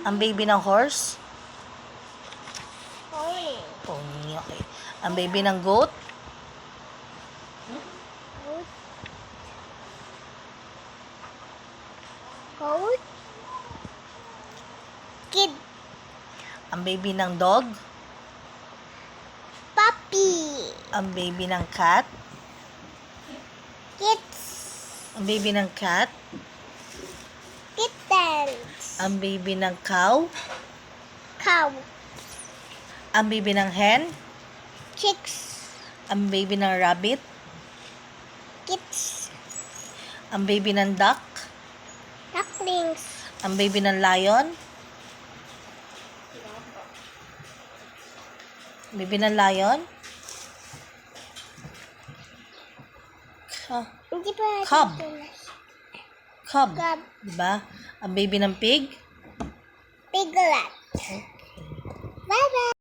Ang baby ng horse? Pony. Pony, okay. Ang baby ng goat? Goat. Goat. Kid. Ang baby ng dog? Puppy. Ang baby ng cat? Kids. Ang baby ng cat? Kittens. Ang baby ng cow? Cow. Ang baby ng hen? Chicks. Ang baby ng rabbit? Kids. Ang baby ng duck? Ducklings. Ang baby ng lion? Baby ng lion? Hindi pa natin Cub. tulas. Cub. Cub. Diba? Ang baby ng pig? Piglet.